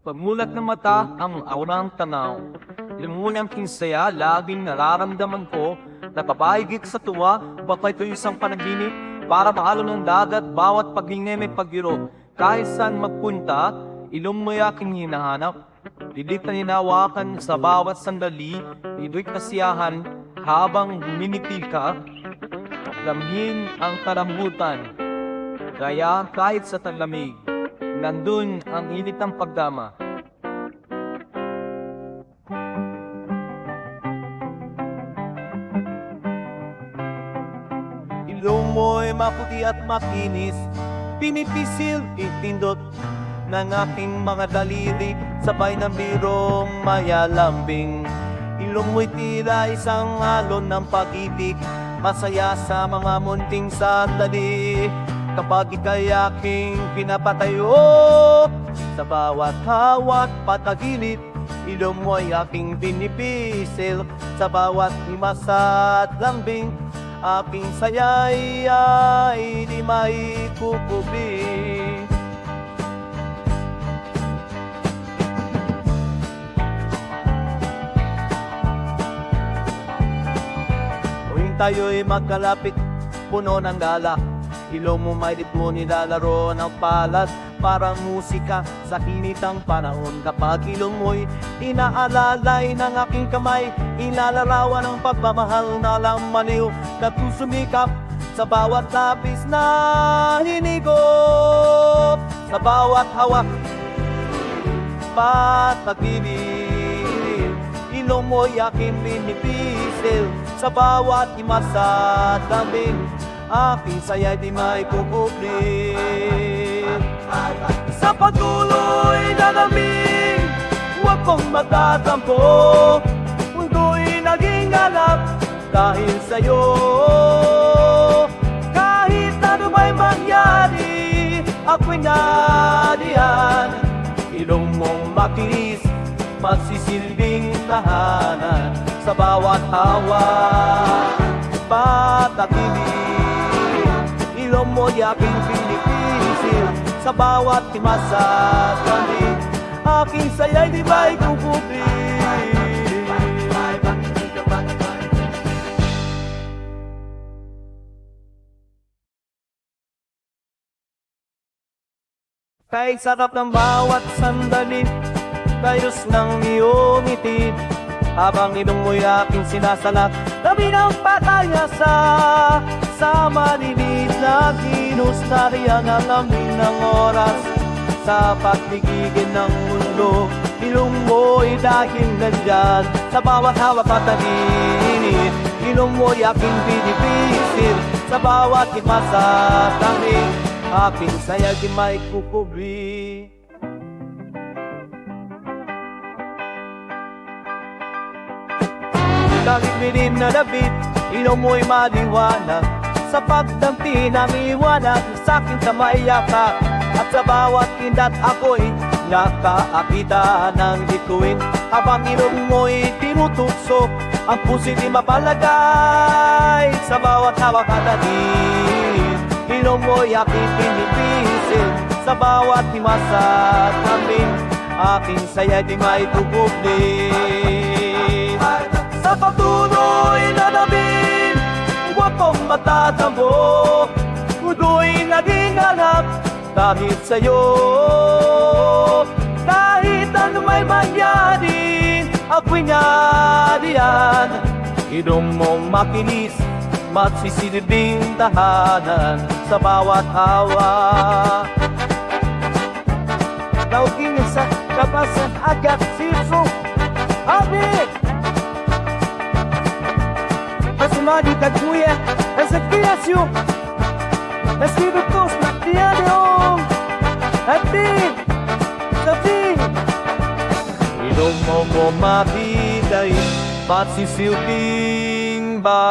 Pagmulat ng mata ang aurang tanaw. Ilungunang kinsaya, laging nararamdaman ko na papahigit sa tuwa, baka ito isang panaginip para maalo ng dagat bawat paghingi may paggiro. Kahit saan magpunta, ilong mo'y aking hinahanap. Dilit na hinawakan sa bawat sandali, ido'y kasiyahan habang minipil ka. Lamhin ang kalambutan, kaya kahit sa taglamig, nandun ang init ng pagdama. Ilong mo'y maputi at makinis, pinipisil, itindot ng aking mga daliri, sabay ng birong mayalambing. Ilong mo'y tila isang alon ng pag-ibig, masaya sa mga munting sandali. Kapag ika'y aking pinapatayo, sa bawat hawat patagilid, ilong mo'y aking binipisil, sa bawat himas at lambing, aking sayay ay di maikukubli. Tuwing tayo'y magkalapit, puno ng galak, ilong mo may mo nilalaro ng palad, parang musika sa kinitang panahon. Kapag ilong mo'y inaalalay ng aking kamay, ilalarawan ng pagmamahal na lamaniw na tusumikap sa bawat lapis na hinigop, sa bawat hawak patagilid. Ilong mo'y aking binipisil, sa bawat himas at lambing, aking saya di may kukupli. Sa patuloy na lamig, huwag kong magtatampo, mundo'y naging ganap dahil sa'yo. Kahit ano may mangyari, ako'y nadiyan. Ilong mong makinis, magsisilbing tahanan, sa bawat hawa patagilid. Ilong mo'y aking pinipisil, sa bawat himas at lamig, aking saya'y di ba'y kukupli. Kahit sarap ng bawat sandali, kayos ng iyong itid, habang ilong mo'y aking sinasalat, tabi ng patayasa sa maliliit na kilos, nariyan ang lamig ng oras sa pagtigigin ng mundo. Ilong mo'y dahil nandyan sa bawat hawak at talinit. Ilong mo'y aking binipisil, sa bawat himas at lamig, aking saya di may kukubli. Kahit milim na labit, ilong mo'y maliwanag sa pagdampi ng iwanag sa aking kamayakap. At sa bawat kindat ako'y nakaakita ng bituin, habang ilong mo'y tinutukso ang puso'y di mapalagay sa bawat hawak at tanin. Ilong mo'y aking pinipisil, sa bawat himas at lambing, aking saya di may kukupli. Sa patuloy na lamig, huwag kong matatambo, mundo'y naging ganap dahil sa'yo. Kahit ano may mangyari, ako'y nadiyan. Ilong mong makinis, magsisilbing tahanan, sa bawat hawa. Nauging sa kapasan agad siso, habit! Personali taguya, esa creación, escribe tus materiales, a ti, sa ti. Ilong mo mabigay, magsisilbing badi.